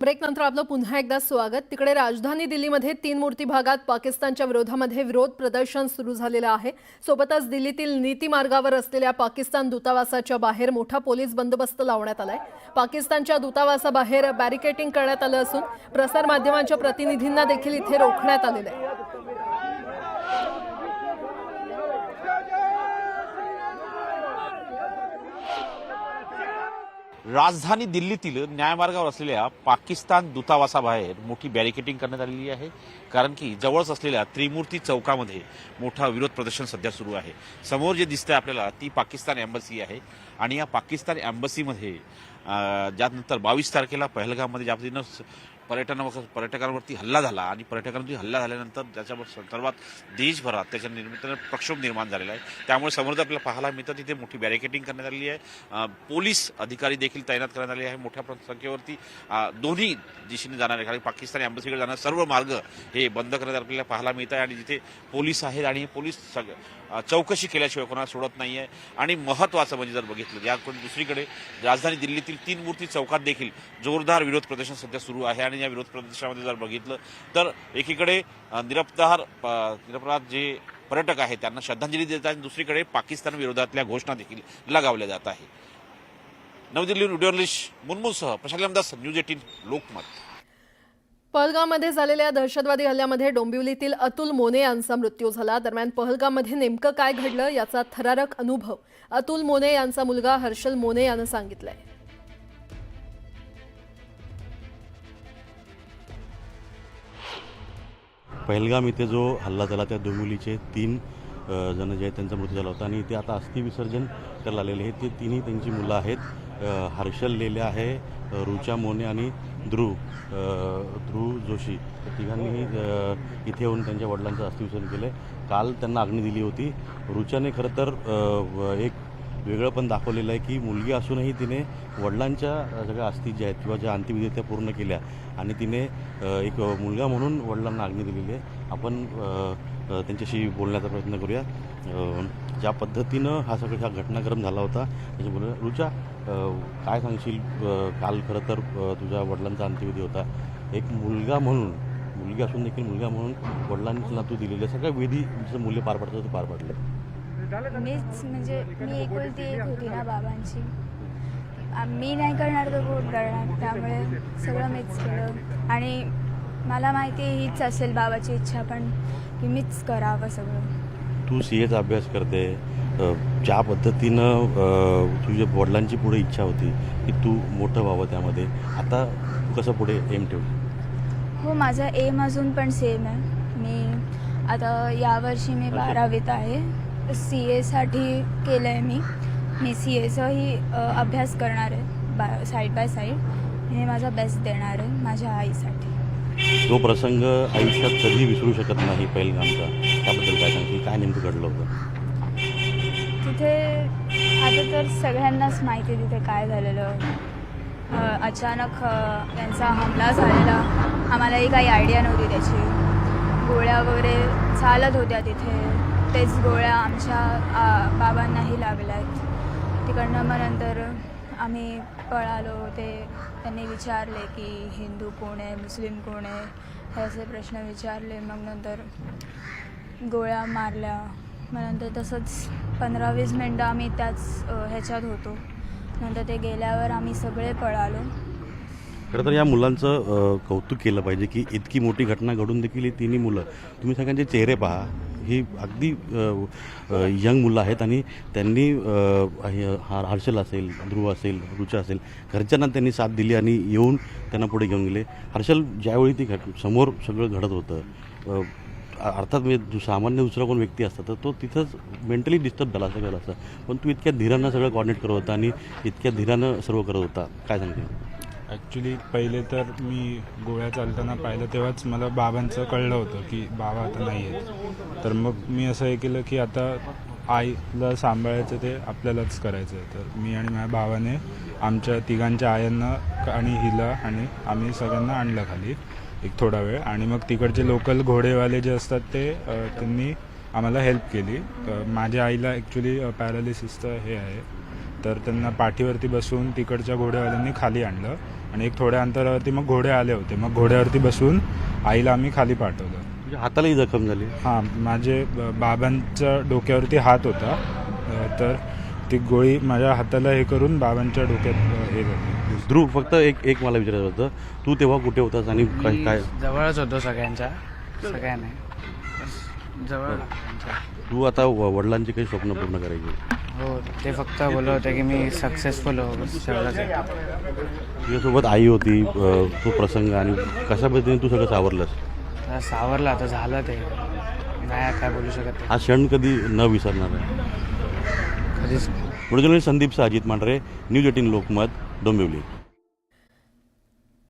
ब्रेकनंतर आपलं पुन्हा एकदा स्वागत। तिकडे राजधानी दिल्लीमध्ये 3 मूर्ती भागात पाकिस्तानच्या विरोधामध्ये विरोध प्रदर्शन सुरू झालेलं आहे। सोबतच दिल्लीतील नीती मार्गावर असलेल्या पाकिस्तान दूतावासाच्या बाहेर मोठा पोलीस बंदोबस्त लावण्यात आलाय। पाकिस्तानच्या दूतावासाबाहेर बॅरिकेडिंग करण्यात आलं असून प्रसार माध्यमांच्या प्रतिनिधींना देखील इथे रोखण्यात आलेलं आहे। राजधानी दिल्लीतील न्यायमार्गावर असलेल्या पाकिस्तान दूतावासाबाहेर मोठी बॅरिकेडिंग करण्यात आलेली आहे, कारण की जवळच असलेल्या त्रिमूर्ती चौकामध्ये मोठा विरोध प्रदर्शन सध्या सुरू आहे। समोर जे दिसतंय आपल्याला ती पाकिस्तान एम्बसी आहे आणि या पाकिस्तान एम्बसीमध्ये ज्यानंतर 22 तारखेला पहलगाममध्ये ज्या पद्धतीनं पर्यटकांवरती हल्ला झाला आणि पर्यटकांवरती हल्ला झाल्यानंतर त्याच्या संदर्भात देशभरात त्याच्या निर्मितीने प्रक्षोभ निर्माण झालेला आहे। त्यामुळे समोर आपल्याला पाहायला मिळतं तिथे मोठी बॅरिकेडिंग करण्यात आलेली आहे। पोलीस अधिकारी देखील तैनात करण्यात आले आहे। मोठ्या संख्येवरती दोन्ही दिशेने जाणारे कारण पाकिस्तान एम्बसीकडे जाणारे सर्व मार्ग हे बंद करण्यात आपल्याला पाहायला मिळत आहे आणि जिथे पोलीस आहेत आणि पोलीस चौकशी केल्याशिवाय कोणाला सोडत नाही आहे। आणि महत्त्वाचं म्हणजे जर बघितलं याकडे दुसरीकडे राजधानी दिल्लीतील 3 मूर्ती चौकात देखील जोरदार विरोध प्रदर्शन सध्या सुरू आहे आणि या विरोध प्रदर्शनामध्ये जर बघितलं तर एकीकडे निरपराध जे पर्यटक आहेत त्यांना श्रद्धांजली देत आहेत, दुसरीकडे पाकिस्तान विरोधातल्या घोषणा देखील लगावल्या जात आहे। नवी दिल्लीहून व्हिडिओ जर्नलिस्ट मुनमुनसह प्रशांत लमदास, न्यूज 18 लोकमत। पहलगाममध्ये झालेल्या दहशतवादी हल्ल्यामध्ये डोंबिवलीतील अतुल मोने यांचा मृत्यू झाला। दरम्यान पहलगाममध्ये नेमकं काय घडलं याचा थरारक अनुभव अतुल मोने यांचा मुलगा हर्षल मोने यानं सांगितलंय। पहलगाम इथे जो हल्ला झाला त्या डोंबिवलीचे 3 जण जे आहेत त्यांचा मृत्यू झाला होता आणि इथे आता अस्थि विसर्जन करायला आलेले आहेत। ते तिन्ही त्यांची मुलं आहेत, हर्षल लेल्या आहे, रुचा मोने आणि ध्रुव जोशी। तिघांनीही इथे येऊन त्यांच्या वडिलांचं अस्थि विसर्जन केलं। काल त्यांना अग्नी दिली होती। रुचाने खरं तर एक वेगळं पण दाखवलेलं आहे की मुलगी असूनही तिने वडिलांच्या सगळ्या अस्थी ज्या आहेत किंवा ज्या अंतिमविधी त्या पूर्ण केल्या आणि तिने एक मुलगा म्हणून वडिलांना अग्नी दिलेली आहे। आपण त्यांच्याशी बोलण्याचा प्रयत्न करूया। ज्या पद्धतीनं हा घटनाक्रम झाला होता त्याच्यामुळे रुचा काय सांगशील? काल खरं तर तुझ्या वडिलांचा अंत्यविधी होता। एक मुलगा म्हणून, मुलगी असून देखील मुलगा म्हणून वडिलांना तू दिलेल्या सगळ्या विधी जसं मूल्य पार पडतं ते पार पडलं। मीच म्हणजे मी एकुलती एक होती ना बाबांची, मी नाही करणार तर कोण करणार, त्यामुळे सगळं मीच केलं आणि मला माहिती आहे हीच असेल बाबाची इच्छा पण की मीच करावं सगळं। तू CAचा अभ्यास करते, ज्या पद्धतीनं तुझ्या वडिलांची पुढे इच्छा होती की तू मोठं व्हावं त्यामध्ये, आता तू कसं पुढे एम ठेवू? हो, माझा एम अजून पण सेम आहे। मी आता यावर्षी मी 12वीत आहे। CAसाठी केलं आहे मी CAचाही अभ्यास करणार आहे साईड बाय साईड। मी माझा बेस्ट देणार आहे माझ्या आईसाठी। तो प्रसंग आयुष्यात कधी विसरू शकत नाही पहलगामचा, त्याबद्दल काय सांगते? काय नेमकं घडलं होतं तिथे? आता तर सगळ्यांनाच माहिती आहे तिथे काय झालेलं। अचानक त्यांचा हमला झालेला, आम्हालाही काही आयडिया नव्हती त्याची। गोळ्या वगैरे चालत होत्या तिथे, तेच गोळ्या आमच्या बाबांनाही लागल्या आहेत। तिकडनं मग नंतर आम्ही पळालो। त्यांनी विचारले की हिंदू कोण आहे, मुस्लिम कोण आहे, हे असे प्रश्न विचारले। मग नंतर गोळ्या मारल्या। मग नंतर तसंच 15-20 मिनटं आम्ही त्याच ह्याच्यात होतो। नंतर ते गेल्यावर आम्ही सगळे पळालो। खरं तर या मुलांचं कौतुक केलं पाहिजे की इतकी मोठी घटना घडून देखील ही तिन्ही मुलं, तुम्ही सगळ्यांचे चेहरे पहा, ही अगदी यंग मुलं आहेत आणि त्यांनी हर्षल असेल, ध्रुव असेल, रुचा असेल, घरच्यांना त्यांनी साथ दिली आणि येऊन त्यांना पुढे घेऊन गेले। हर्षल ज्यावेळी ती समोर सगळं घडत होतं, अर्थात म्हणजे सामान्य दुसरा कोण व्यक्ती असतं तर तो तिथंच मेंटली डिस्टर्ब झाला असं असं, पण तू इतक्या धीरानं सगळं कॉर्डिनेट करत होता आणि इतक्या धीरानं सर्व करत होता, काय सांगते? ॲक्च्युली पहिले तर मी गोळ्या चालताना पाहिलं तेव्हाच मला बाबांचं कळलं होतं की बाबा आता नाही आहेत। तर मग मी असं हे केलं की आता आईला सांभाळायचं ते आपल्यालाच करायचं आहे। तर मी आणि माझ्या भावाने आमच्या तिघांच्या आयांना आणि हिला आणि आम्ही सगळ्यांना आणलं खाली एक थोडा वेळ, आणि मग तिकडचे लोकल घोडेवाले जे असतात ते त्यांनी आम्हाला हेल्प केली। माझ्या आईला ॲक्च्युली पॅरालिसिसचं हे आहे, तर त्यांना पाठीवरती बसवून तिकडच्या घोडेवाल्यांनी खाली आणलं आणि एक थोड्या अंतरावरती मग घोडे आले होते. मग घोड्यावरती बसून आईला आम्ही खाली पाठवलं. म्हणजे हातालाही जखम झाली. हां, माझे बाबांच्या डोक्यावरती हात होता, तर ती गोळी माझ्या हाताला हे करून बाबांच्या डोक्यात हे झाली. ध्रुव, फक्त एक मला विचारायचं होतं, तू तेव्हा कुठे होतास आणि काय जवळच होतो सगळ्यांनी जवळ सगळ्यांच्या. तू आता वडिलांची काही स्वप्न पूर्ण करायची? हो, ते फक्त बोलत होते की मी सक्सेसफुल हो, सगळंच आहे. तुझ्यासोबत आई होती, तो प्रसंग, आणि कशा पद्धतीने तू सगळं सावरलंस? आता सावरलं, आता झालं ते, नाही काय बोलू शकत. हा क्षण कधी न विसरणार आहे. कधीच पुढे संदीप अजित मांढरे, न्यूज 18 लोकमत, डोंबिवली.